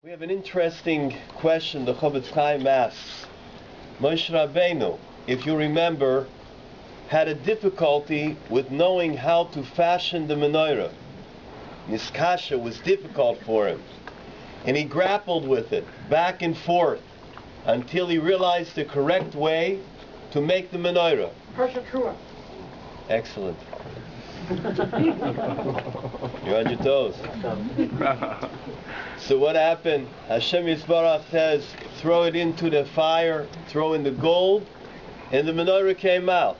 We have an interesting question the Chofetz Chaim asks. Moshe Rabbeinu, if you remember, had a difficulty with knowing how to fashion the Menorah. Niskasha was difficult for him. And he grappled with it, back and forth, until he realized the correct way to make the Menorah. Excellent. You're on your toes. So what happened? Hashem Yisbarach says, throw it into the fire, throw in the gold, and the Menorah came out.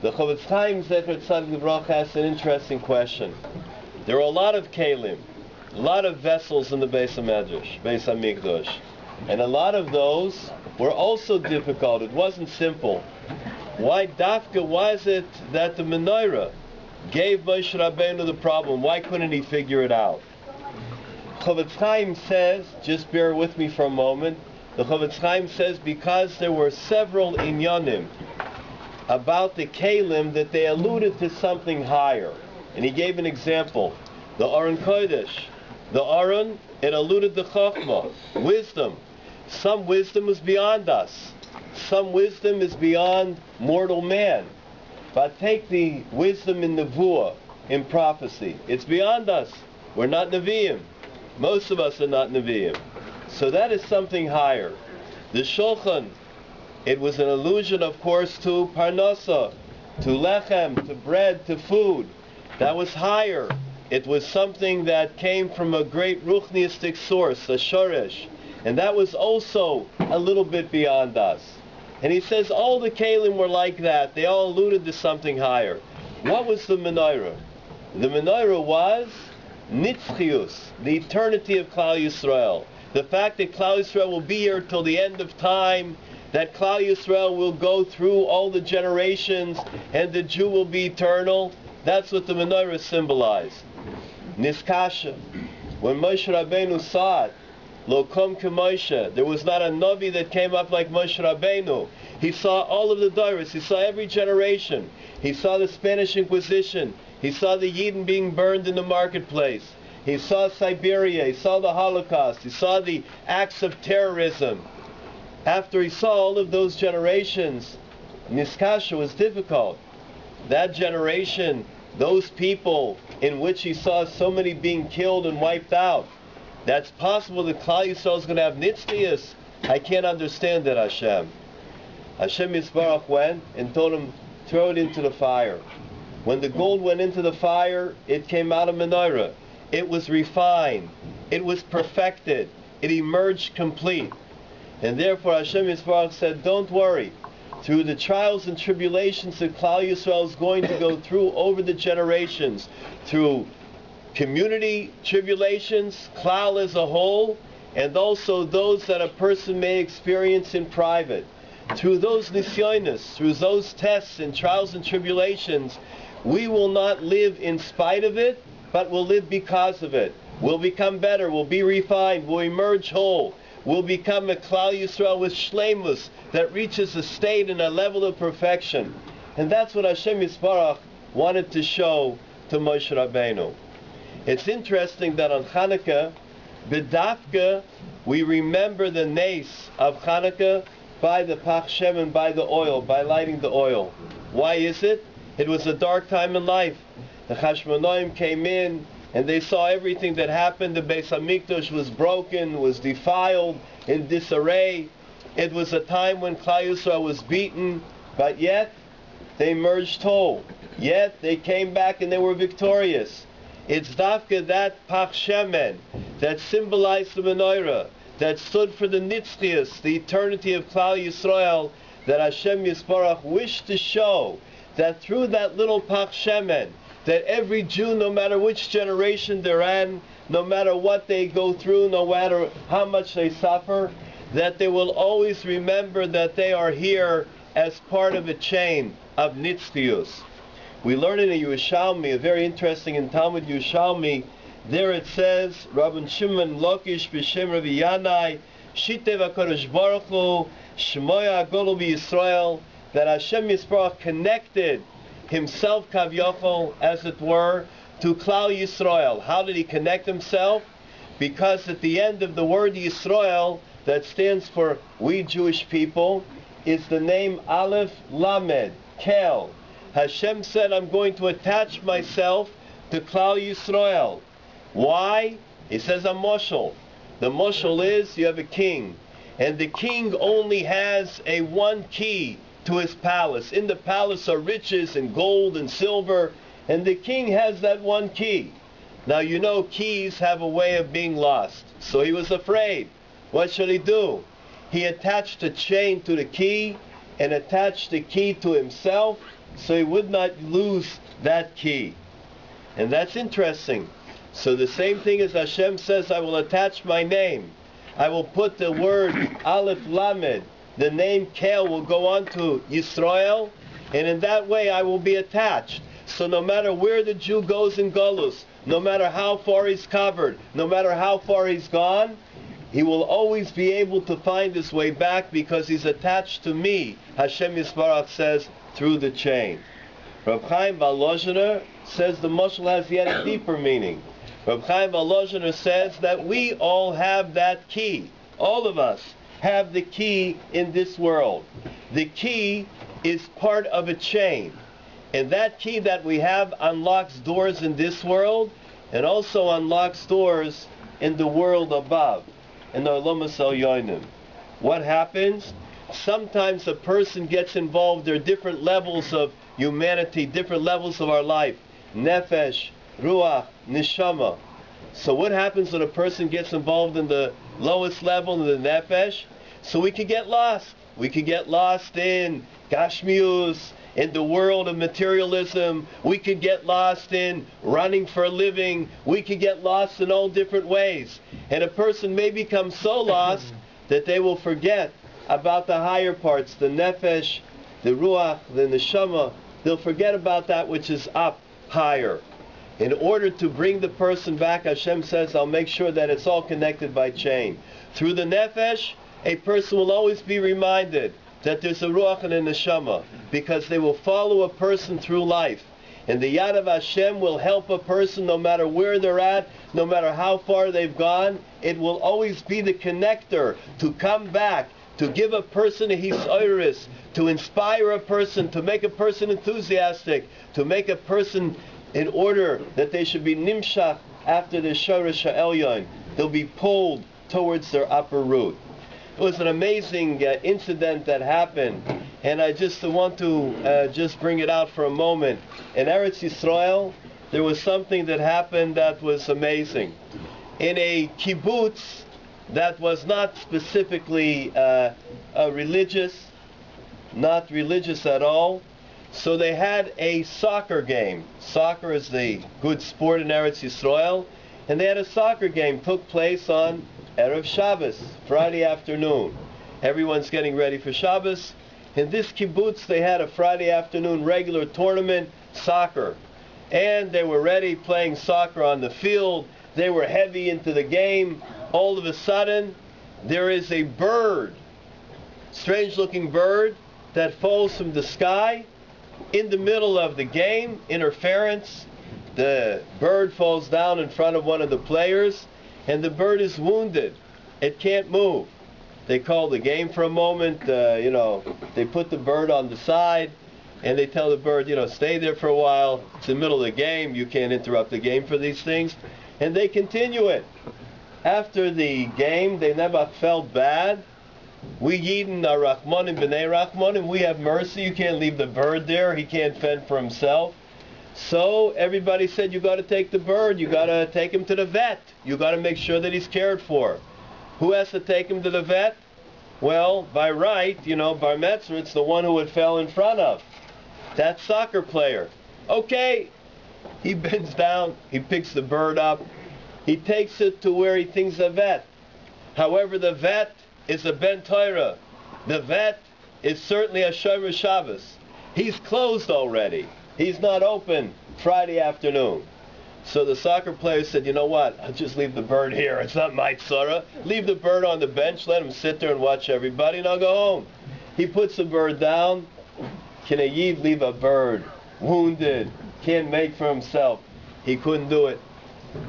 The Chofetz Chaim Zecher Tzadik L'Bracha asks an interesting question. There are a lot of kelim, a lot of vessels in the Beis HaMedrash, Beis HaMikdash, and a lot of those were also difficult. It wasn't simple. Why dafka was it that the Menorah gave Moshe Rabbeinu the problem? Why couldn't he figure it out? Chofetz Chaim says, just bear with me for a moment, the Chofetz Chaim says because there were several inyanim about the kelim that they alluded to something higher. And he gave an example. The Aron Kodesh. The Aron, it alluded to Chokhmah, wisdom. Some wisdom is beyond us. Some wisdom is beyond mortal man. But take the wisdom in Nevuah, in prophecy. It's beyond us. We're not Nevi'im. Most of us are not Nevi'im. So that is something higher. The Shulchan, it was an allusion, of course, to Parnasa, to Lechem, to bread, to food. That was higher. It was something that came from a great Ruchniistic source, a Shoresh. And that was also a little bit beyond us. And he says all the kelim were like that. They all alluded to something higher. What was the Menorah? The Menorah was Nitzchius, the eternity of Klal Yisrael. The fact that Klal Yisrael will be here till the end of time, that Klal Yisrael will go through all the generations, and the Jew will be eternal. That's what the Menorah symbolized. Niskasha. When Moshe Rabbeinu saw it, Lo kom ke Moshe, there was not a Navi that came up like Moshe Rabbeinu. He saw all of the Doros. He saw every generation. He saw the Spanish Inquisition. He saw the Yidden being burned in the marketplace. He saw Siberia. He saw the Holocaust. He saw the acts of terrorism. After he saw all of those generations, Niskasha was difficult. That generation, those people in which he saw so many being killed and wiped out, that's possible that Klal Yisrael is going to have nitzchias. I can't understand that, Hashem. Hashem Yisbarach went and told him, throw it into the fire. When the gold went into the fire, it came out of Menorah. It was refined. It was perfected. It emerged complete. And therefore Hashem Yisbarach said, don't worry. Through the trials and tribulations that Klal Yisrael is going to go through over the generations, through community tribulations, Klal as a whole, and also those that a person may experience in private. Through those nisyonos, through those tests and trials and tribulations, we will not live in spite of it, but will live because of it. We'll become better, we'll be refined, we'll emerge whole. We'll become a Klal Yisrael with shleimus that reaches a state and a level of perfection. And that's what Hashem Yisbarach wanted to show to Moshe Rabbeinu. It's interesting that on Chanukah, B'dafka, we remember the nace of Chanukah by the Pach Shemen, by the oil, by lighting the oil. Why is it? It was a dark time in life. The Chashmonaim came in, and they saw everything that happened. The Beis HaMikdash was broken, was defiled, in disarray. It was a time when Klal Yisrael was beaten, but yet they emerged whole. Yet they came back and they were victorious. It's dafka that Pach Shemen that symbolized the Menorah, that stood for the nitzchias, the eternity of Klal Yisrael, that Hashem Yisbarach wished to show that through that little Pach Shemen, that every Jew, no matter which generation they're in, no matter what they go through, no matter how much they suffer, that they will always remember that they are here as part of a chain of nitzchius. We learn in a Yerushalmi, a very interesting in Talmud Yerushalmi, there it says, Rabban Shimon Lokish b'Shem Rabbi Yanai, Shitev HaKadosh Baruch Hu, Shmoya HaGolul B'Yisrael, that Hashem Yisbarach connected himself, Kav Yochel, as it were, to Klal Yisrael. How did he connect himself? because at the end of the word Yisrael, that stands for we Jewish people, is the name Aleph Lamed, Kel. Hashem said, I'm going to attach myself to Klal Yisrael. Why? He says a moshel. The moshel is, you have a king, and the king only has a one key to his palace. In the palace are riches and gold and silver, and the king has that one key. Now you know keys have a way of being lost. So he was afraid. What should he do? He attached a chain to the key and attached the key to himself so he would not lose that key. And that's interesting. So the same thing as Hashem says, I will attach my name. I will put the word Aleph Lamed, the name Kel will go on to Yisrael, and in that way I will be attached. So no matter where the Jew goes in Golus, no matter how far he's covered, no matter how far he's gone, he will always be able to find his way back because he's attached to me, Hashem Yisbarach says, through the chain. Reb Chaim Volozhiner says the mashal has yet a deeper meaning. Reb Chaim Volozhiner says that we all have that key. All of us have the key in this world. The key is part of a chain. And that key that we have unlocks doors in this world and also unlocks doors in the world above, in the Olamas Elyonim. What happens? Sometimes a person gets involved. There are different levels of humanity, different levels of our life. Nefesh, Ruach, Neshama. So what happens when a person gets involved in the lowest level, in the Nefesh? So we could get lost. We could get lost in Gashmius, in the world of materialism. We could get lost in running for a living. We could get lost in all different ways. And a person may become so lost that they will forget about the higher parts, the nefesh, the ruach, the neshama. They'll forget about that which is up higher. In order to bring the person back, Hashem says, I'll make sure that it's all connected by chain. Through the nefesh, a person will always be reminded that there's a ruach and a neshama, because they will follow a person through life. And the yad of Hashem will help a person no matter where they're at, no matter how far they've gone. It will always be the connector to come back, to give a person a hisoiris, to inspire a person, to make a person enthusiastic, to make a person in order that they should be nimshach after the shorish ha'elyon. They'll be pulled towards their upper root. It was an amazing incident that happened, and I just want to just bring it out for a moment. In Eretz Yisrael, there was something that happened that was amazing. In a kibbutz that was not specifically religious, not religious at all, so they had a soccer game. Soccer is the good sport in Eretz Yisrael, and they had a soccer game. Took place on Erev Shabbos, Friday afternoon. Everyone's getting ready for Shabbos. In this kibbutz, they had a Friday afternoon regular tournament, soccer. And they were ready playing soccer on the field. They were heavy into the game. All of a sudden, there is a bird, strange-looking bird, that falls from the sky in the middle of the game. Interference. The bird falls down in front of one of the players, and the bird is wounded. It can't move. They call the game for a moment. They put the bird on the side, and they tell the bird, stay there for a while. It's the middle of the game. You can't interrupt the game for these things. And they continue it. After the game, they never felt bad. We Yidden are Rachmanim b'nei Rachmanim. We have mercy. You can't leave the bird there. He can't fend for himself. So everybody said, you got to take the bird. You got to take him to the vet. You got to make sure that he's cared for. Who has to take him to the vet? Well, by right, Bar Metzger, it's the one who it fell in front of. That soccer player. Okay. He bends down. He picks the bird up. He takes it to where he thinks a vet. However, the vet is a Ben Torah. The vet is certainly a Shomer Shabbos. He's closed already. He's not open Friday afternoon. So the soccer player said, you know what, I'll just leave the bird here. It's not my tzara. Leave the bird on the bench, let him sit there and watch everybody, and I'll go home. He puts the bird down. Can a Yid leave a bird wounded, can't make for himself? He couldn't do it.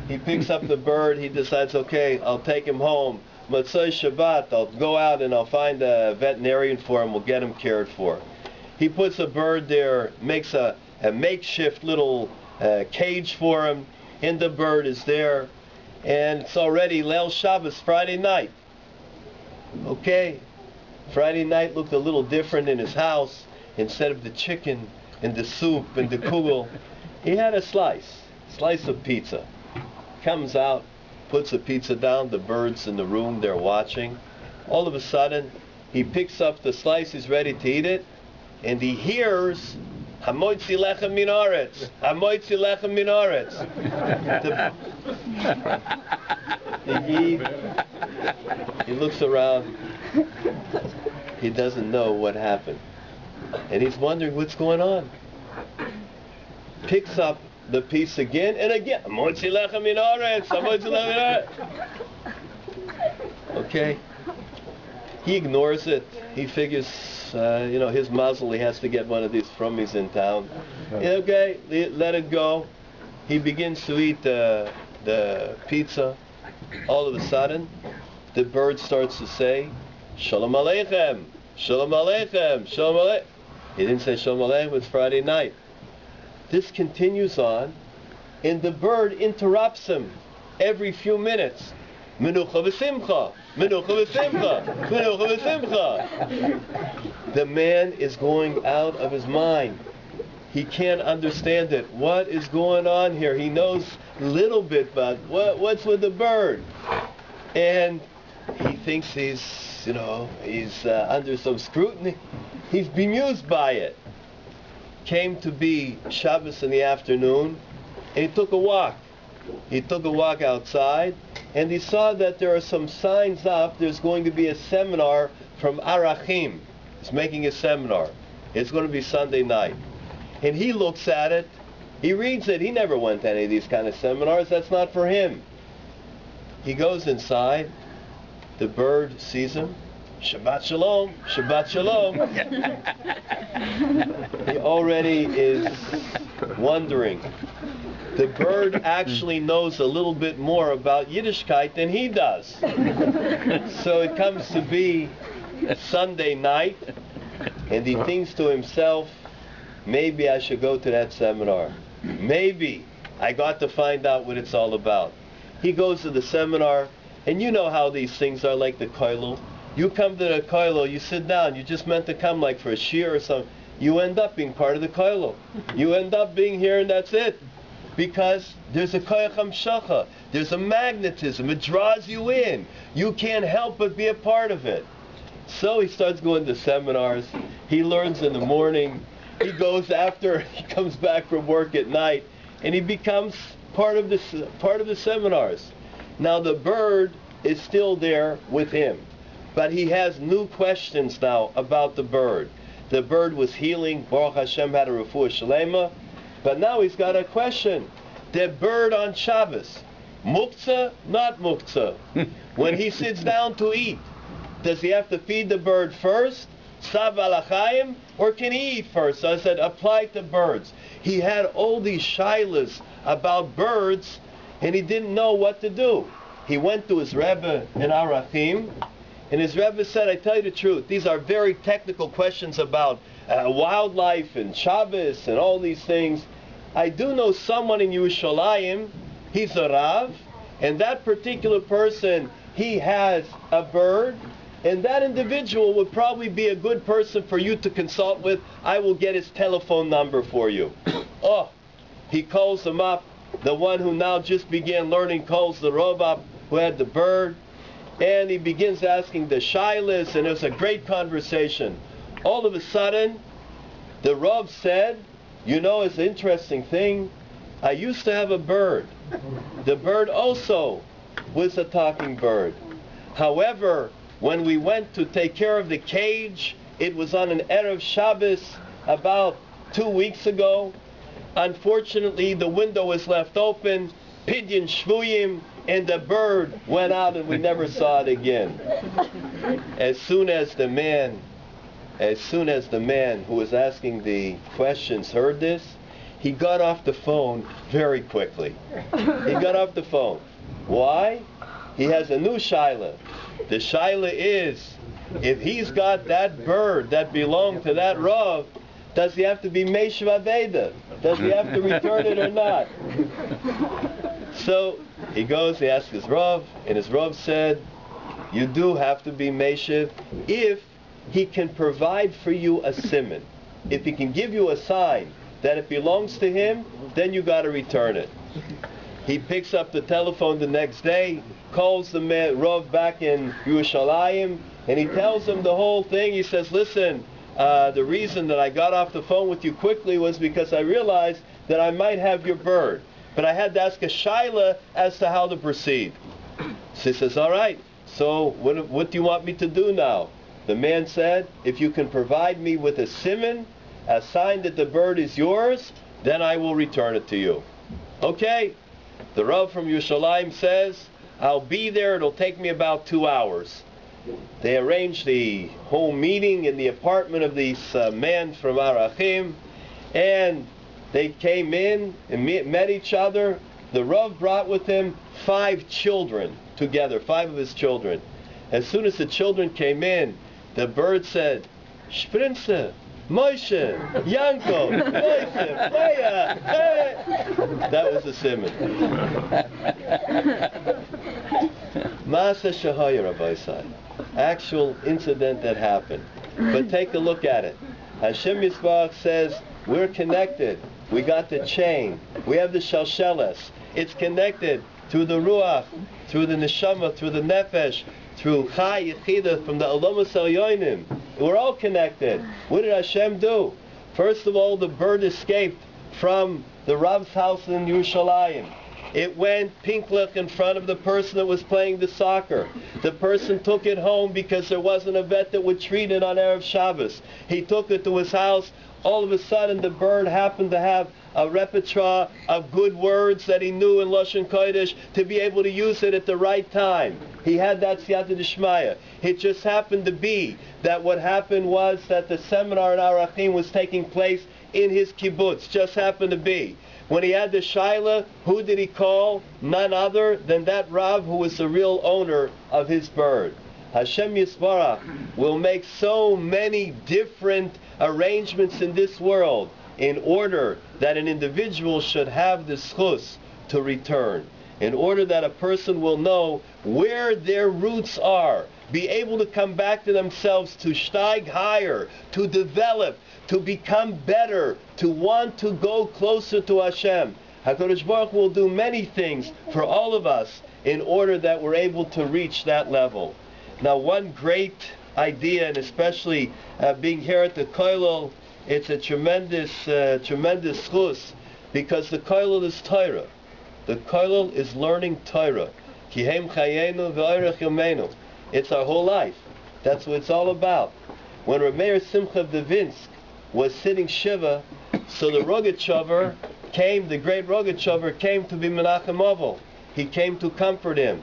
He picks up the bird. He decides, okay, I'll take him home. Motzei Shabbat, I'll go out and I'll find a veterinarian for him. We'll get him cared for. He puts a bird there, makes a makeshift little cage for him, and the bird is there. And it's already Leil Shabbos, Friday night. Okay, Friday night looked a little different in his house. Instead of the chicken and the soup and the kugel, he had a slice of pizza. Comes out, puts the pizza down, the bird's in the room, they're watching. All of a sudden, he picks up the slice, he's ready to eat it, and he hears, Hamoitzi lechem min haaretz, Hamoitzi lechem min haaretz. He looks around, he doesn't know what happened. And he's wondering what's going on. Picks up the piece again and again. Hamoitzi lechem min haaretz, Hamoitzi lechem min haaretz. Okay. He ignores it. He figures, his muzzle, he has to get one of these frummies in town. Okay, let it go. He begins to eat the pizza. All of a sudden, the bird starts to say, Shalom Aleichem, Shalom Aleichem, Shalom Aleichem. He didn't say Shalom Aleichem, it's Friday night. This continues on, and the bird interrupts him every few minutes. Menucha v'simcha, menucha v'simcha, menucha v'simcha. The man is going out of his mind. He can't understand it. What is going on here? He knows a little bit, but what's with the bird? And he thinks he's under some scrutiny. He's bemused by it. Came to be Shabbos in the afternoon, and he took a walk. He took a walk outside, and he saw that there are some signs up. There's going to be a seminar from Arachim. He's making a seminar. It's going to be Sunday night. And he looks at it. He reads it. He never went to any of these kind of seminars. That's not for him. He goes inside. The bird sees him. Shabbat Shalom, Shabbat Shalom. He already is wondering. The bird actually knows a little bit more about Yiddishkeit than he does. So it comes to be Sunday night, and he thinks to himself, maybe I should go to that seminar. Maybe I got to find out what it's all about. He goes to the seminar, and you know how these things are, like the Kollel. You come to the Kollel, you sit down, you just meant to come like for a shiur or something. You end up being part of the Kollel. You end up being here and that's it. Because there's a koyach hamshacha, there's a magnetism, it draws you in. You can't help but be a part of it. So he starts going to seminars, he learns in the morning, he goes after, he comes back from work at night, and he becomes part of the seminars. Now the bird is still there with him, but he has new questions now about the bird. The bird was healing, Baruch Hashem had a refuah shalema, but now he's got a question. The bird on Shabbos, muktzah, not muktzah. When he sits down to eat, does he have to feed the bird first, sav alachayim, or can he eat first? So I said, apply to birds. He had all these shilas about birds, and he didn't know what to do. He went to his Rebbe in Arachim, and his Rebbe said, I tell you the truth, these are very technical questions about wildlife and Shabbos and all these things. I do know someone in Yerushalayim, he's a Rav, and that particular person, he has a bird, and that individual would probably be a good person for you to consult with. I will get his telephone number for you. Oh, he calls him up. The one who now just began learning calls the Rav up who had the bird, and he begins asking the shilas, and it was a great conversation. All of a sudden, the Rav said, you know, it's an interesting thing. I used to have a bird. The bird also was a talking bird. However, when we went to take care of the cage, it was on an Erev Shabbos about 2 weeks ago. Unfortunately, the window was left open, pidyon shvuyim, and the bird went out and we never saw it again. As soon as the man who was asking the questions heard this, he got off the phone very quickly. He got off the phone. Why? He has a new shaila. The shaila is, if he's got that bird that belonged to that Rav, does he have to be Meishav Aveda? Does he have to return it or not? So he goes, he asks his Rav, and his Rav said, you do have to be Meishav if he can provide for you a siman. If he can give you a sign that it belongs to him, then you got to return it. He picks up the telephone the next day, calls the man, Rav back in Yerushalayim, and he tells him the whole thing. He says, listen, the reason that I got off the phone with you quickly was because I realized that I might have your bird, but I had to ask a shaila as to how to proceed. So he says, all right, so what do you want me to do now? The man said, if you can provide me with a siman, a sign that the bird is yours, then I will return it to you. Okay. The Rav from Yerushalayim says, I'll be there, it'll take me about 2 hours. They arranged the whole meeting in the apartment of this man from Arachim, and they came in and met each other. The Rav brought with him 5 children together, 5 of his children. As soon as the children came in, the bird said, Sprinze, Moshe, Yanko, Yosef, Leah, hey. That was the siman. Masa Shahaya, Rabbi Sai. Actual incident that happened. But take a look at it. Hashem Yisbarach says, we're connected. We got the chain. We have the shalsheles. It's connected through the ruach, through the neshama, through the nefesh, through Chai Yechida, from the Olamas Elyonim. We're all connected. What did Hashem do? First of all, the bird escaped from the Rav's house in Yerushalayim. It went pinklich in front of the person that was playing the soccer. The person took it home because there wasn't a vet that would treat it on Erev Shabbos. He took it to his house. All of a sudden, the bird happened to have a repertoire of good words that he knew in Lashon Kodesh to be able to use it at the right time. He had that siyata d'shmaya. It just happened to be that what happened was that the seminar in Arachim was taking place in his kibbutz. Just happened to be. When he had the shaila, who did he call? None other than that Rav who was the real owner of his bird. Hashem Yisbarach will make so many different arrangements in this world in order that an individual should have the schus to return, in order that a person will know where their roots are, be able to come back to themselves, to steig higher, to develop, to become better, to want to go closer to Hashem. HaKadosh Baruch Hu will do many things for all of us in order that we're able to reach that level. Now, one great idea, and especially being here at the Kollel, it's a tremendous schus, because the Kollel is Torah. The Kollel is learning Torah. Kihem chayenu v'orech yomenu. It's our whole life. That's what it's all about. When Reb Meir Simcha of Devinsk was sitting Shiva, so the Rogatchover came, the great Rogatchover came to be Menachem Oval. He came to comfort him.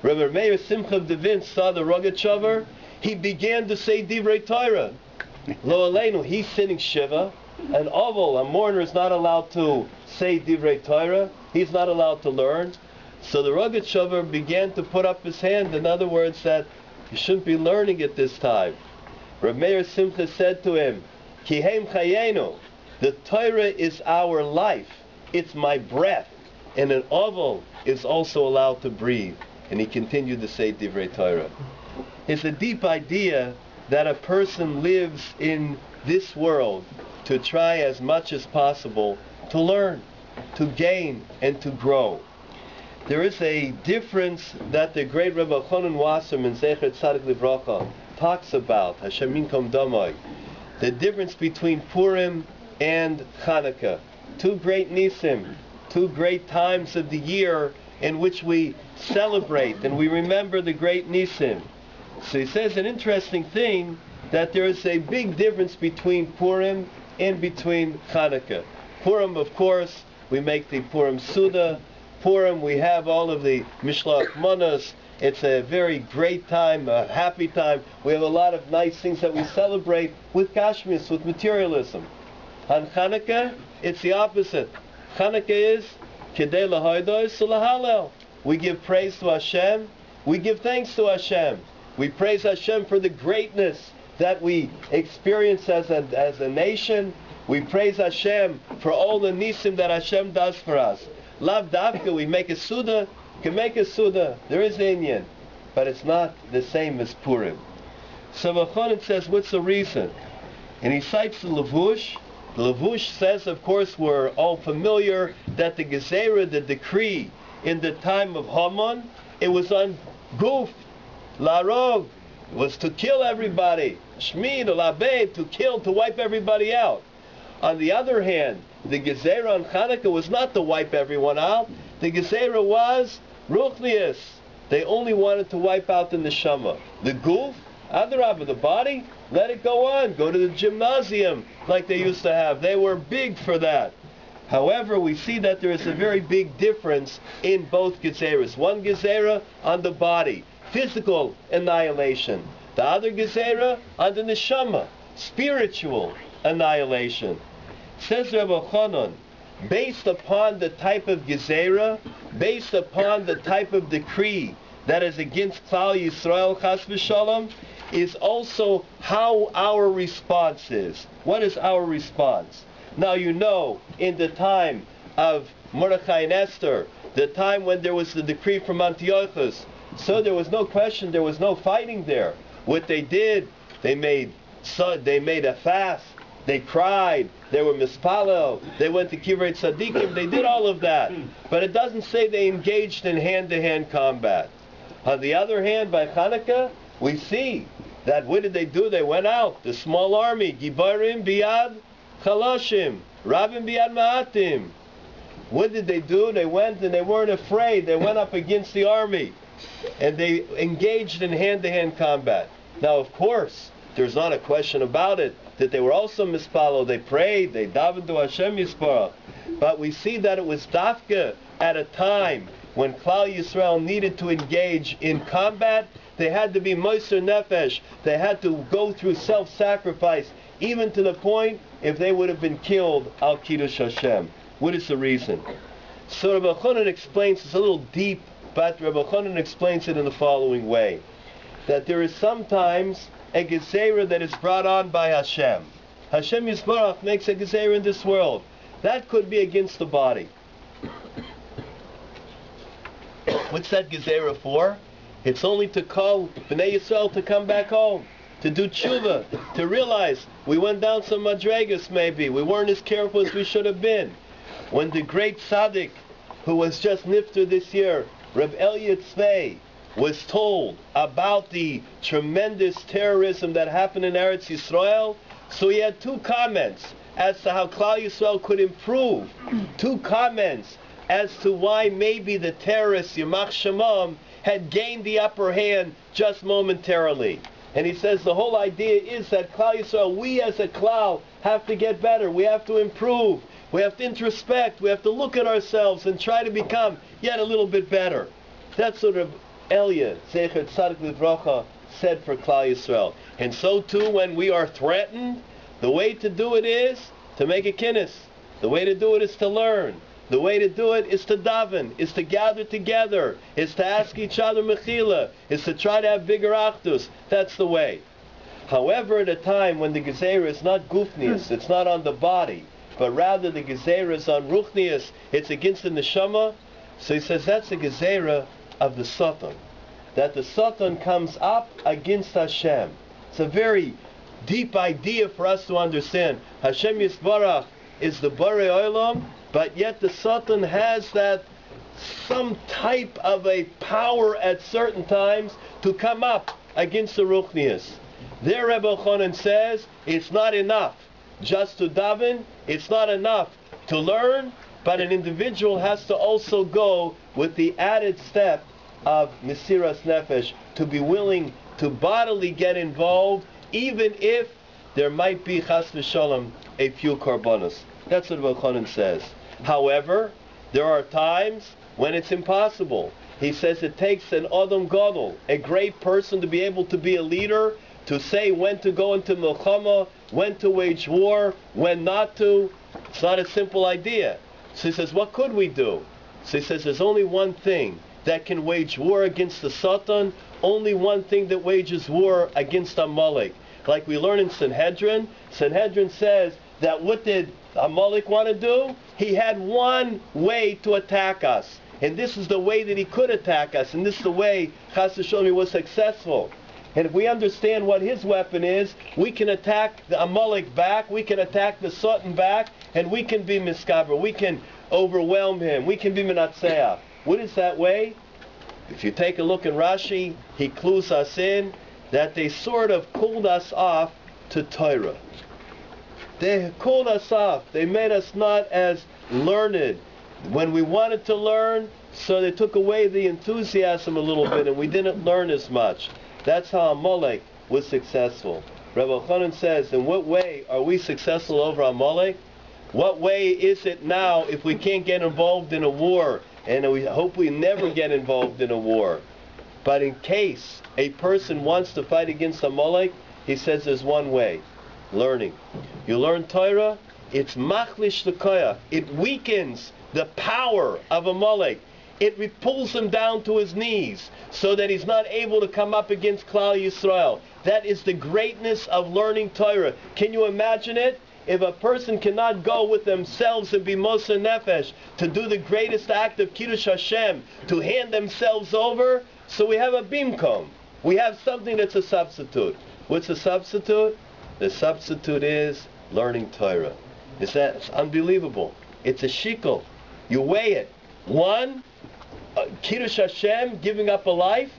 Reb Meir Simcha of Devinsk saw the Rogatchover. He began to say Divrei Torah. Lo Aleinu, he's sitting Shiva. An Oval, a mourner, is not allowed to say Divrei Torah. He's not allowed to learn. So the Rogatchover began to put up his hand. In other words, that you shouldn't be learning at this time. Reb Meir Simcha said to him, Kihem chayenu, the Torah is our life. It's my breath. And an Oval is also allowed to breathe. And he continued to say Divrei Torah. It's a deep idea that a person lives in this world to try as much as possible to learn, to gain, and to grow. There is a difference that the great Rebbe Goldwasser in Zecher Tzadik Livracha talks about, Hashem Yinkom Damai, the difference between Purim and Chanukah. Two great nisim, two great times of the year in which we celebrate and we remember the great nisim. So he says an interesting thing, that there is a big difference between Purim and between Chanukah. Purim, of course, we make the Purim Suda. Purim, we have all of the Mishloach Manos. It's a very great time, a happy time. We have a lot of nice things that we celebrate with Gashmius, with materialism. On Chanukah, it's the opposite. Chanukah is Kedei Lahodos Lahalel. We give praise to Hashem. We give thanks to Hashem. We praise Hashem for the greatness that we experience as a nation. We praise Hashem for all the nisim that Hashem does for us. Lav davka, we make a suda. Can make a suda. There is Inyan, but it's not the same as Purim. So Vachonin says, what's the reason? And he cites the Levush. The Levush says, of course, we're all familiar that the Gezerah, the decree in the time of Haman, it was on Guf, Larog, was to kill everybody. Shmid, Labed, to kill, to wipe everybody out. On the other hand, the Gezerah on Chanukah was not to wipe everyone out. The Gezerah was Ruchnius. They only wanted to wipe out the Neshama. The Guf, Adarabah, the body, let it go on. Go to the gymnasium like they used to have. They were big for that. However, we see that there is a very big difference in both Gezerahs. One Gezerah on the body, physical annihilation. The other Gezerah on the Neshama, spiritual annihilation. Says Rabbi Chanan, based upon the type of Gezerah, based upon the type of decree that is against Klal Yisrael, Chas v'Shalom, is also how our response is. What is our response? Now you know, in the time of Mordechai and Esther, the time when there was the decree from Antiochus, so there was no question, there was no fighting there. What they did, they made a fast, they cried, they were mispalel, they went to Kivrei Tzadikim, they did all of that. But it doesn't say they engaged in hand-to-hand combat. On the other hand, by Chanukah, we see that what did they do? They went out, the small army, Gibarim biyad Chalashim, Rabim biyad Ma'atim. What did they do? They went and they weren't afraid. They went up against the army and they engaged in hand-to-hand combat. Now, of course, there's not a question about it that they were also mispalo. They prayed, they davened to Hashem Yisparach. But we see that it was dafka at a time when Klal Yisrael needed to engage in combat. They had to be moser nefesh. They had to go through self-sacrifice, even to the point if they would have been killed al kiddush Hashem. What is the reason? So Rabbi Chanan explains, it's a little deep, but Rabbi Chanan explains it in the following way. That there is sometimes a gezerah that is brought on by Hashem. Hashem Yisbarach makes a gezerah in this world. That could be against the body. What's that gezerah for? It's only to call Bnei Yisrael to come back home, to do tshuva, to realize we went down some madregas maybe, we weren't as careful as we should have been. When the great tzaddik, who was just nifter this year, Reb Elya Tzvei, was told about the tremendous terrorism that happened in Eretz Yisrael, so he had two comments as to how Klal Yisrael could improve. Two comments as to why maybe the terrorists, Yamach Shemam, had gained the upper hand just momentarily. And he says the whole idea is that Klal Yisrael, we as a Klal, have to get better. We have to improve. We have to introspect. We have to look at ourselves and try to become yet a little bit better. That's what Elya, Zecher Tzadik Livrocha, said for Klal Yisrael. And so too, when we are threatened, the way to do it is to make a kinnis. The way to do it is to learn. The way to do it is to daven, is to gather together, is to ask each other mechila, is to try to have bigger achdus. That's the way. However, at a time when the gezerah is not gufnius, it's not on the body, but rather the gezerah is on ruchnius, it's against the neshama, so he says that's the gezerah of the Satan. That the Satan comes up against Hashem. It's a very deep idea for us to understand. Hashem Yisbarach is the Borei Olam, but yet the Satan has that some type of a power at certain times to come up against the Ruchnius. There Rebbe Chonen says it's not enough just to daven, it's not enough to learn, but an individual has to also go with the added step of Mesiras Nefesh, to be willing to bodily get involved, even if there might be Chas v'Shalom a few korbanos. That's what Rebbe Chonen says. However, there are times when it's impossible. He says it takes an Adam Gadol, a great person, to be able to be a leader, to say when to go into milchama, when to wage war, when not to. It's not a simple idea. So he says, what could we do? So he says, there's only one thing that can wage war against the Satan, only one thing that wages war against Amalek. Like we learn in Sanhedrin, Sanhedrin says that what did Amalek want to do? He had one way to attack us. And this is the way that he could attack us. And this is the way Chas v'Shalom he was successful. And if we understand what his weapon is, we can attack the Amalek back, we can attack the Satan back, and we can be miskaber. We can overwhelm him. We can be menatzeach. What is that way? If you take a look in Rashi, he clues us in that they sort of cooled us off to Torah. They cooled us off. They made us not as learned when we wanted to learn, so they took away the enthusiasm a little bit and we didn't learn as much. That's how Amalek was successful. Rabbi Chanan says, in what way are we successful over Amalek? What way is it now if we can't get involved in a war? And we hope we never get involved in a war. But in case a person wants to fight against Amalek, he says there's one way. Learning. You learn Torah, it's machlish the koyach. It weakens the power of Amalek. It pulls him down to his knees so that he's not able to come up against Klal Yisrael. That is the greatness of learning Torah. Can you imagine it? If a person cannot go with themselves and be Moser Nefesh to do the greatest act of Kiddush Hashem, to hand themselves over, so we have a bimkom. We have something that's a substitute. What's a substitute? The substitute is learning Torah. It's unbelievable. It's a shekel. You weigh it. One, Kiddush Hashem, giving up a life.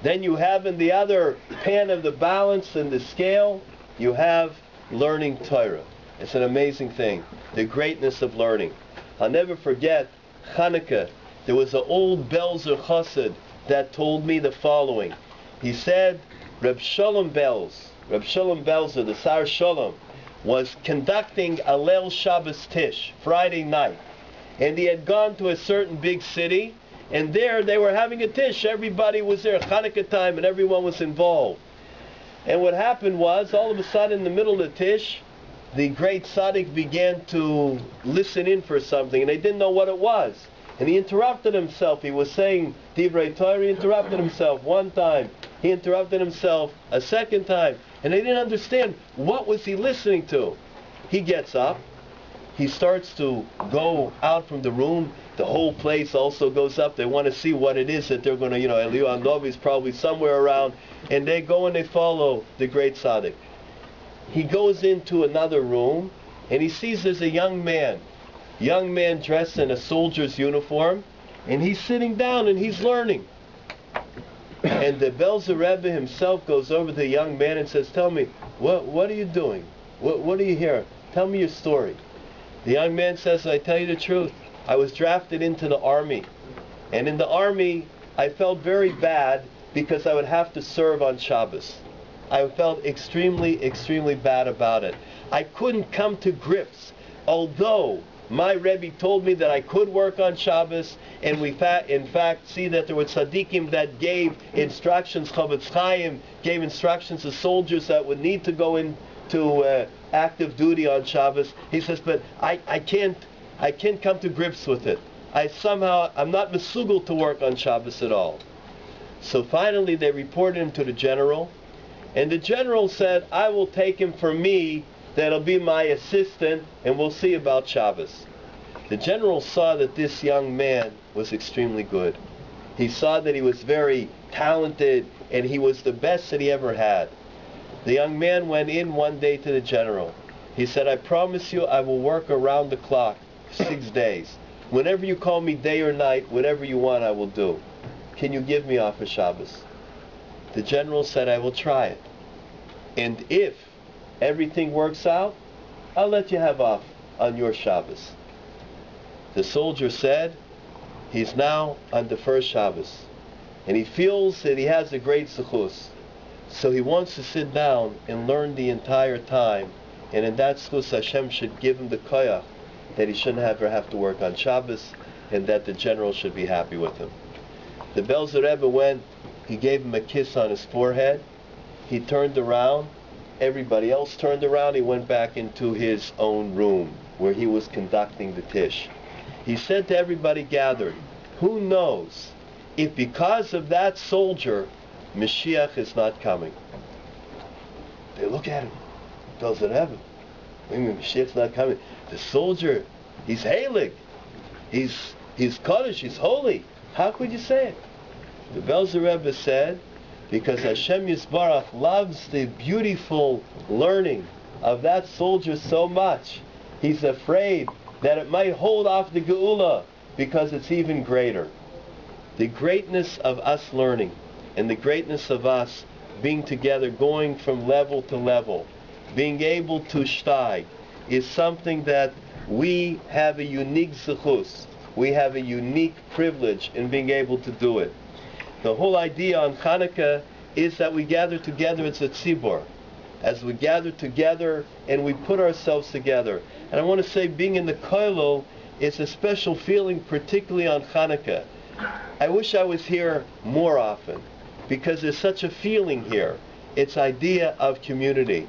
Then you have in the other pan of the balance and the scale, you have learning Torah. It's an amazing thing. The greatness of learning. I'll never forget Chanukah. There was an old Belzer Chassid that told me the following. He said, Reb Shalom Belzer, the Sar Shalom, was conducting a Leil Shabbos Tish, Friday night. And he had gone to a certain big city, and there they were having a Tish. Everybody was there, Chanukah time, and everyone was involved. And what happened was, all of a sudden in the middle of the Tish, the great tzaddik began to listen in for something, and they didn't know what it was. And he interrupted himself. He was saying Divrei Torah, he interrupted himself one time. He interrupted himself a second time. And they didn't understand what was he listening to. He gets up. He starts to go out from the room. The whole place also goes up. They want to see what it is that they're going to, Eliyahu Novi's probably somewhere around. And they go and they follow the great tzaddik. He goes into another room and he sees there's a young man dressed in a soldier's uniform, and he's sitting down and he's learning. And the Belzer Rebbe himself goes over to the young man and says, tell me, what are you doing? What are you here? Tell me your story. The young man says, I tell you the truth. I was drafted into the army. And in the army, I felt very bad because I would have to serve on Shabbos. I felt extremely, extremely bad about it. I couldn't come to grips. Although my Rebbe told me that I could work on Shabbos, and we in fact see that there were tzaddikim that gave instructions, Chavetz Chaim gave instructions to soldiers that would need to go into active duty on Shabbos. He says, but I can't come to grips with it. I'm not mesugel to work on Shabbos at all. So finally they reported him to the general, and the general said, I will take him for me, that'll be my assistant, and we'll see about Shabbos. The general saw that this young man was extremely good. He saw that he was very talented, and he was the best that he ever had. The young man went in one day to the general. He said, I promise you I will work around the clock, 6 days. Whenever you call me day or night, whatever you want I will do. Can you give me off of Shabbos? The general said, I will try it. And if everything works out, I'll let you have off on your Shabbos. The soldier said, he's now on the first Shabbos. And he feels that he has a great zechus. So he wants to sit down and learn the entire time. And in that zechus, Hashem should give him the koyach that he shouldn't ever have to work on Shabbos, and that the general should be happy with him. The Belzer Rebbe went, he gave him a kiss on his forehead. he turned around. Everybody else turned around. He went back into his own room where he was conducting the tish. He said to everybody gathered, who knows if because of that soldier, Mashiach is not coming? They look at him. Does it happen? I mean, Mashiach's not coming. The soldier, he's heilig. He's Kaddish, he's holy. How could you say it? The Belzer Rebbe said, because Hashem Yisbarach loves the beautiful learning of that soldier so much, he's afraid that it might hold off the Geula because it's even greater. The greatness of us learning and the greatness of us being together, going from level to level, being able to steig, is something that we have a unique zechus. We have a unique privilege in being able to do it. The whole idea on Chanukah is that we gather together as a tzibur. As we gather together and we put ourselves together. And I want to say, being in the Kollel is a special feeling, particularly on Chanukah. I wish I was here more often, because there's such a feeling here. It's idea of community.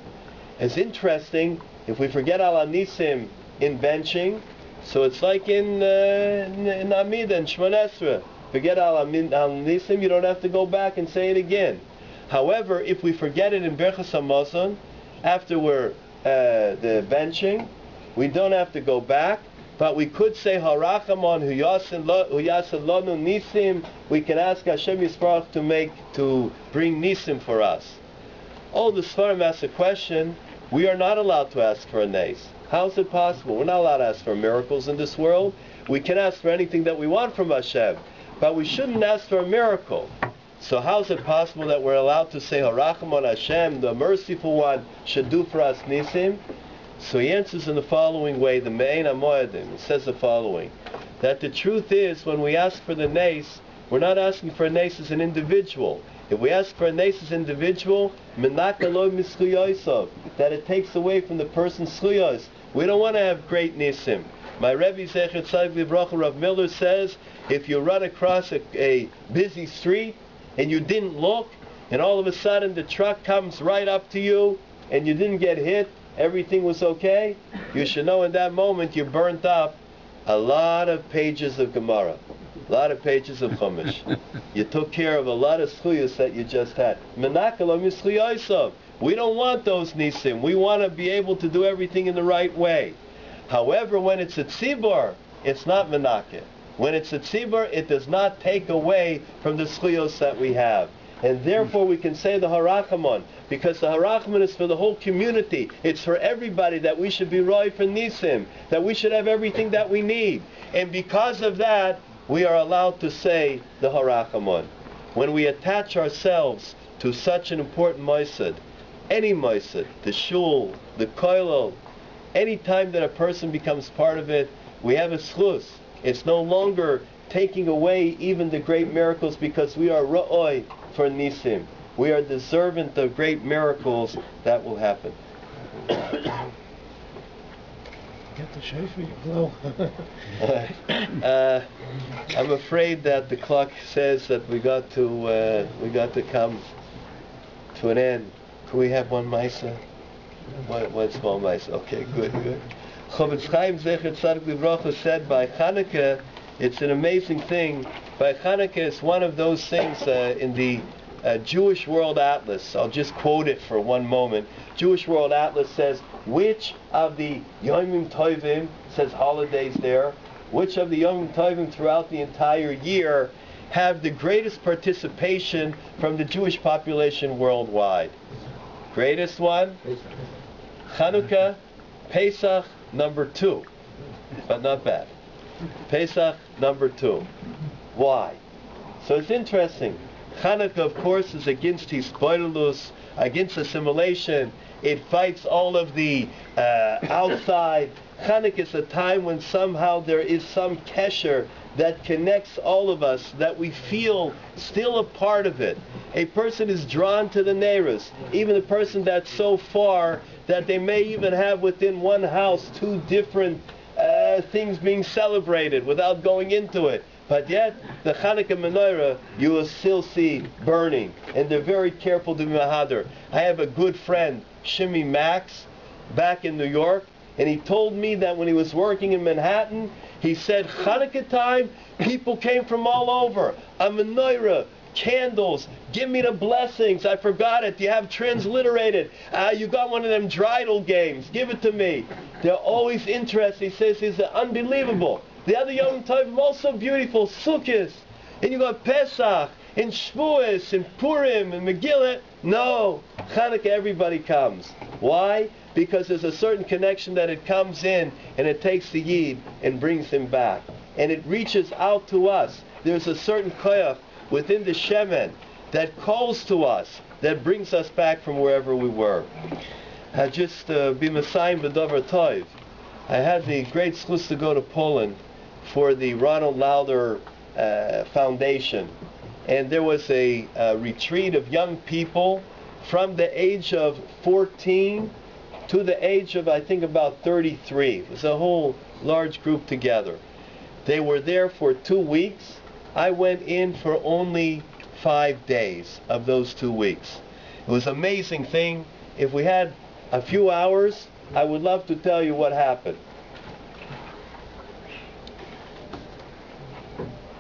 It's interesting, if we forget Al Anisim in benching, so it's like in Amida and Shemon Esrei. Forget Al Anisim, you don't have to go back and say it again. However, if we forget it in Berchas HaMazon, after we're the benching, we don't have to go back, but we could say Harachamon Hu Yasin Lonu Nisim. We can ask Hashem Yisparach to bring Nisim for us. Oh, the Sfarim ask a question. We are not allowed to ask for a nes. How is it possible? We're not allowed to ask for miracles in this world. We can ask for anything that we want from Hashem, but we shouldn't ask for a miracle. So how is it possible that we're allowed to say Harachamon Hashem, the merciful one, should do for us Nisim? So he answers in the following way, the Me'ein HaMoedim. It says the following, that the truth is, when we ask for the nes, we're not asking for a nes as an individual. If we ask for a nes as an individual, that it takes away from the person's schuyos. We don't want to have great nisim. My Rebbe Zecher Tzadik Livracha Rav Miller says, if you run across a busy street and you didn't look, and all of a sudden the truck comes right up to you and you didn't get hit, everything was okay, you should know in that moment you burnt up a lot of pages of Gemara, a lot of pages of Chumash. You took care of a lot of schuyas that you just had. We don't want those nisim. We want to be able to do everything in the right way. However, when it's a tzibur, it's not menakeh. When it's a tzibur, it does not take away from the schuyos that we have. And therefore we can say the harachamon, because the harachamon is for the whole community. It's for everybody, that we should be roy for nisim, that we should have everything that we need. And because of that, we are allowed to say the harachamon. When we attach ourselves to such an important moised, any moised, the shul, the kollel, any time that a person becomes part of it, we have a schus. It's no longer taking away even the great miracles, because we are ra'oi for nisim. We are deserving of great miracles that will happen. Get the shofar, you blow. I'm afraid that the clock says that we got to come to an end. Can we have one Maisa? One small Maisa. Okay, good. Chofetz Chaim Zecher Tzadik Livracha said by Chanukah, it's an amazing thing. By Chanukah, it's one of those things in the Jewish World Atlas. I'll just quote it for one moment. Jewish World Atlas says, which of the Yomim Tovim, says holidays there, which of the Yomim Tovim throughout the entire year have the greatest participation from the Jewish population worldwide? Greatest one? Chanukah, Pesach, number 2. But not bad. Pesach, number 2. Why? So it's interesting. Chanukah, of course, is against hispoilus, against assimilation. It fights all of the outside. Chanukah is a time when somehow there is some kesher that connects all of us, that we feel still a part of it. A person is drawn to the neighbors, even a person that's so far that they may even have within one house 2 different things being celebrated without going into it. But yet, the Chanukah menorah, you will still see burning. And they're very careful to be mahadar. I have a good friend, Shimmy Max, back in New York, and he told me that when he was working in Manhattan, he said, Chanukah time, people came from all over. A menorah, candles, give me the blessings. I forgot it. You have transliterated. You got one of them dreidel games. Give it to me. They're always interested. He says it's unbelievable. The other Yom Tovim also beautiful. Sukkot. And you got Pesach, and Shavuos, and Purim, and Megillah. No. Chanukah, everybody comes. Why? Because there's a certain connection that it comes in, and it takes the Yid and brings him back. And it reaches out to us. There's a certain koyach within the Shemen that calls to us, that brings us back from wherever we were. I just be Messiah B'Dover Tov. I had the great zchus to go to Poland for the Ronald Lauder Foundation. And there was a retreat of young people from the age of 14 to the age of, I think, about 33. It was a whole large group together. They were there for 2 weeks. I went in for only 5 days of those 2 weeks. It was an amazing thing. If we had a few hours, I would love to tell you what happened.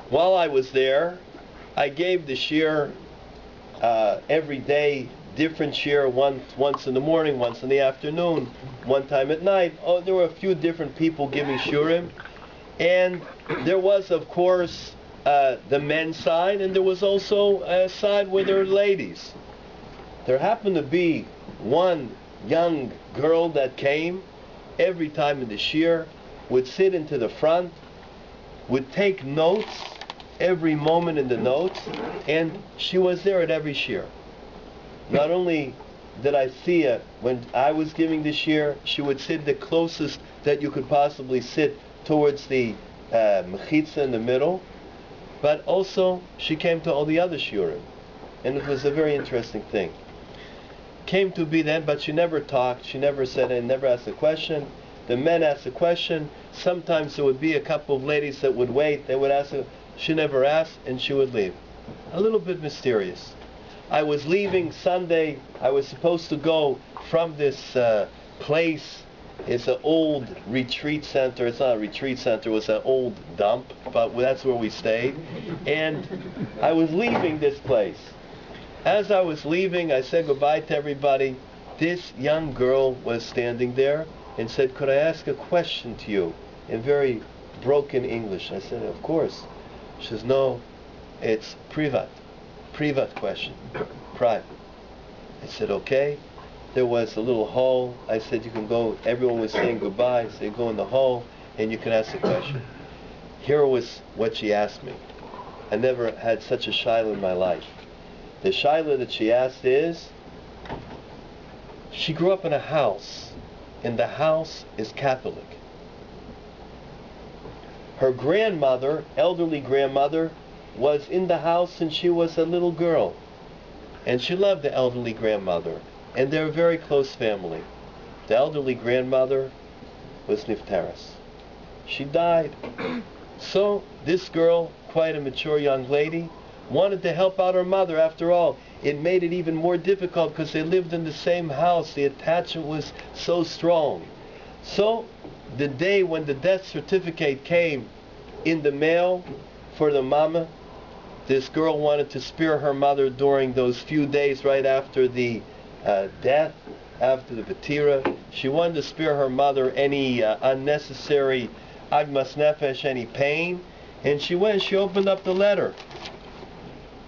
While I was there, I gave the shiur every day, different shiur, once in the morning, once in the afternoon, one time at night. Oh, there were a few different people giving shiurim. And there was, of course, the men's side, and there was also a side where there were ladies. There happened to be one young girl that came every time in the shiur, would sit into the front, would take notes every moment in the notes, and she was there at every shiur. Not only did I see her when I was giving the shiur, she would sit the closest that you could possibly sit towards the mechitza in the middle, but also she came to all the other shiurim, and it was a very interesting thing. Came to be then, but she never talked, she never said and never asked a question. The men asked a question. Sometimes there would be a couple of ladies that would wait, they would ask her. She never asked, and she would leave. A little bit mysterious. I was leaving Sunday. I was supposed to go from this place. It's an old retreat center. It's not a retreat center. It was an old dump, but that's where we stayed. And I was leaving this place. As I was leaving, I said goodbye to everybody. This young girl was standing there and said, "Could I ask a question to you?" in very broken English. I said, "Of course." She says, "No, it's privat question, private." I said, "Okay." There was a little hall. I said, "You can go." Everyone was saying goodbye. So you go in the hall and you can ask a question. Here was what she asked me. I never had such a shaila in my life. The shaila that she asked is, she grew up in a house, and the house is Catholic. Her grandmother, elderly grandmother, was in the house since she was a little girl. And she loved the elderly grandmother. And they're a very close family. The elderly grandmother was niftaras. She died. So this girl, quite a mature young lady, wanted to help out her mother. After all, it made it even more difficult because they lived in the same house. The attachment was so strong. So the day when the death certificate came in the mail for the mama, this girl wanted to spare her mother during those few days right after the death, after the Vatira. She wanted to spare her mother any unnecessary agmas nefesh, any pain. And she opened up the letter.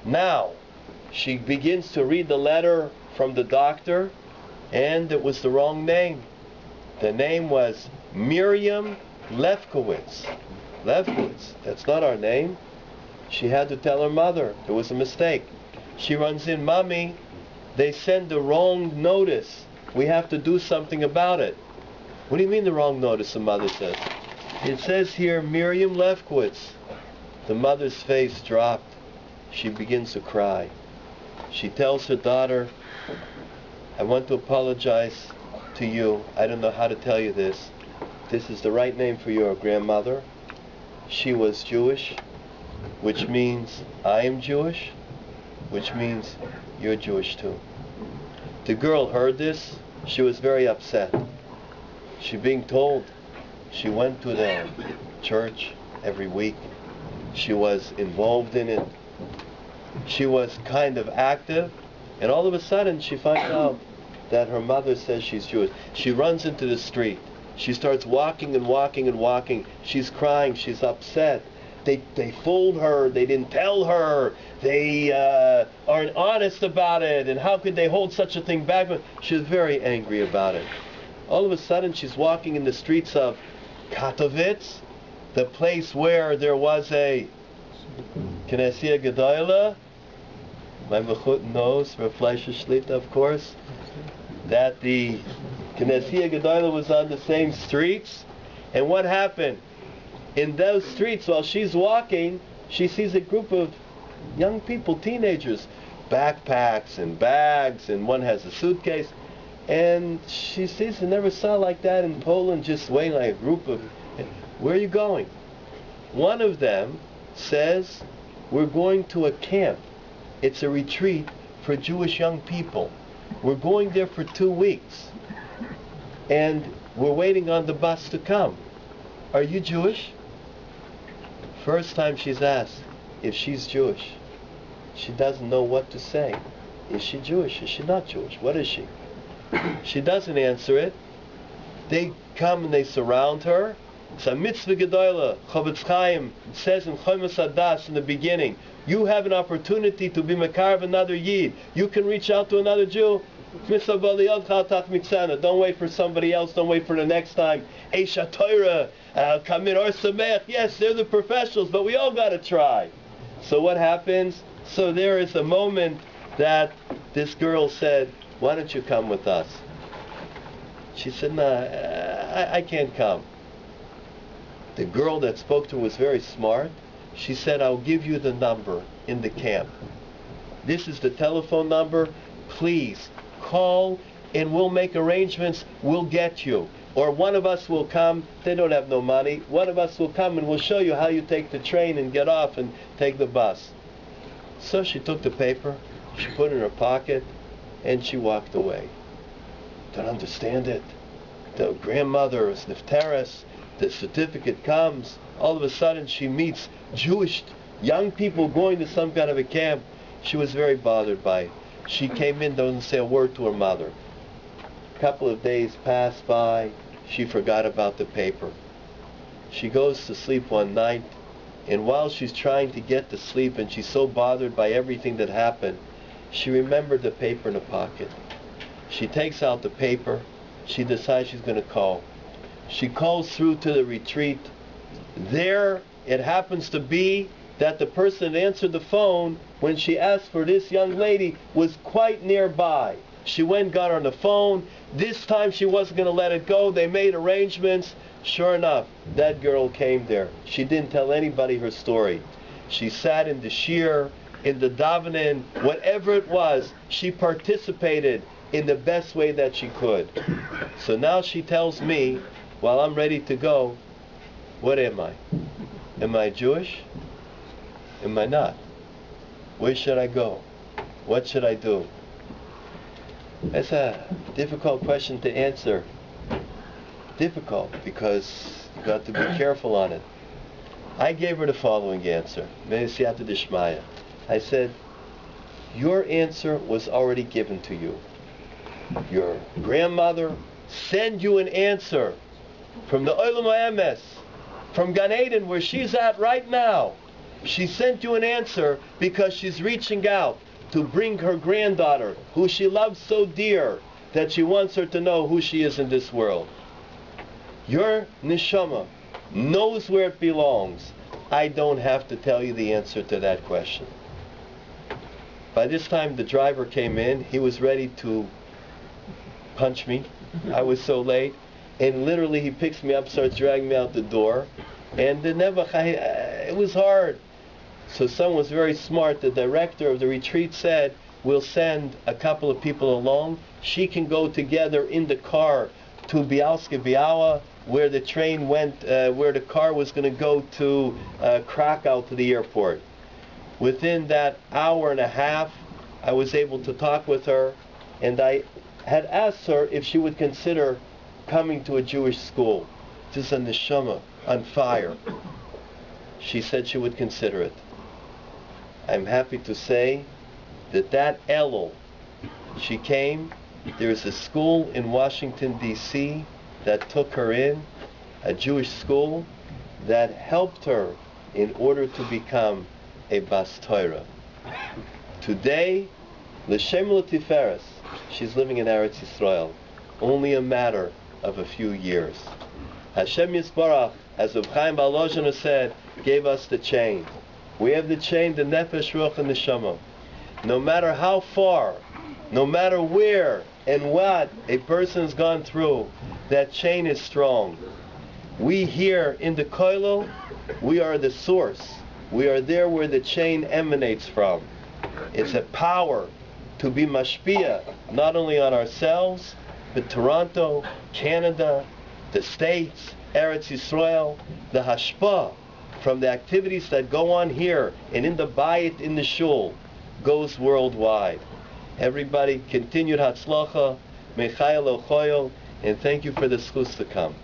Now, she begins to read the letter from the doctor, and it was the wrong name. The name was Miriam Lefkowitz. Lefkowitz, that's not our name. She had to tell her mother there was a mistake. She runs in, "Mommy, they send the wrong notice. We have to do something about it." "What do you mean the wrong notice?" the mother says. "It says here Miriam Lefkowitz." The mother's face dropped. She begins to cry. She tells her daughter, "I want to apologize to you. I don't know how to tell you this. This is the right name for your grandmother. She was Jewish, which means I am Jewish, which means you're Jewish too. The girl heard this. She was very upset. She being told. She went to the church every week. She was involved in it. She was kind of active. And all of a sudden she finds out that her mother says she's Jewish. She runs into the street. She starts walking and walking and walking. She's crying. She's upset. They fooled her. They didn't tell her. They aren't honest about it. And how could they hold such a thing back? She was very angry about it. All of a sudden she's walking in the streets of Katowice, the place where there was a Knessia Gedola. My Mechut knows, Rav Fleischer Shlita, of course, that the Knessia Gedola was on the same streets. And what happened? In those streets, while she's walking, she sees a group of young people, teenagers, backpacks and bags, and one has a suitcase. And she sees, I never saw like that in Poland, just waiting like a group of, where are you going? One of them says, we're going to a camp. It's a retreat for Jewish young people. We're going there for 2 weeks. And we're waiting on the bus to come. Are you Jewish? First time she's asked if she's Jewish. She doesn't know what to say. Is she Jewish? Is she not Jewish? What is she? She doesn't answer it. They come and they surround her. It's a mitzvah gedola. Chavetz Chaim says in Chomas Adas in the beginning, you have an opportunity to be mekar of another Yid. You can reach out to another Jew. Don't wait for somebody else. Don't wait for the next time. Eisha Torah, Kamir or Samech. Yes, they're the professionals, but we all got to try. So what happens? So there is a moment that this girl said, why don't you come with us? She said, nah, I can't come. The girl that spoke to her was very smart. She said, I'll give you the number in the camp. This is the telephone number. Please call and we'll make arrangements. We'll get you. Or one of us will come. They don't have no money. One of us will come and we'll show you how you take the train and get off and take the bus. So she took the paper, she put it in her pocket, and she walked away. Don't understand it. The grandmother is nifteres. The certificate comes. All of a sudden she meets Jewish young people going to some kind of a camp. She was very bothered by it. She came in, doesn't say a word to her mother. A couple of days passed by. She forgot about the paper. She goes to sleep one night, and while she's trying to get to sleep and she's so bothered by everything that happened, she remembered the paper in her pocket. She takes out the paper. She decides she's going to call. She calls through to the retreat. There it happens to be that the person that answered the phone when she asked for this young lady was quite nearby. She went and got her on the phone. This time she wasn't going to let it go. They made arrangements. Sure enough, that girl came there. She didn't tell anybody her story. She sat in the shir, in the davening, whatever it was, she participated in the best way that she could. So now she tells me, while I'm ready to go, what am I? Am I Jewish? Am I not? Where should I go? What should I do? That's a difficult question to answer. Difficult, because you got to be careful on it. I gave her the following answer. I said, your answer was already given to you. Your grandmother sent you an answer from the Olam HaEmes, from Gan Eden, where she's at right now. She sent you an answer because she's reaching out to bring her granddaughter, who she loves so dear, that she wants her to know who she is in this world. Your neshama knows where it belongs. I don't have to tell you the answer to that question. By this time the driver came in. He was ready to punch me. I was so late. And literally he picks me up, starts dragging me out the door. And the Nebuch, it was hard. So someone was very smart. The director of the retreat said, we'll send a couple of people along. She can go together in the car to Bialska Biawa, where the train went, where the car was going to go to Krakow, to the airport. Within that hour and a half, I was able to talk with her, and I had asked her if she would consider coming to a Jewish school. Just a neshama on fire. She said she would consider it. I'm happy to say that Elul, she came. There's a school in Washington, D.C. that took her in, a Jewish school that helped her in order to become a Bas Torah. Today, L'Shem L'Tiferes, she's living in Eretz Yisrael, only a matter of a few years. Hashem Yisbarach, as Reb Chaim Baal Lozhiner said, gave us the chain. We have the chain, the Nefesh, Ruach, and Neshama. No matter how far, no matter where and what a person's gone through, that chain is strong. We here in the Kollel, we are the source. We are there where the chain emanates from. It's a power to be mashpia, not only on ourselves, but Toronto, Canada, the States, Eretz Yisrael, the hashpah from the activities that go on here and in the bayit, in the shul, goes worldwide. Everybody, continued hatzlacha, mechayel ochoyel, and thank you for the schus to come.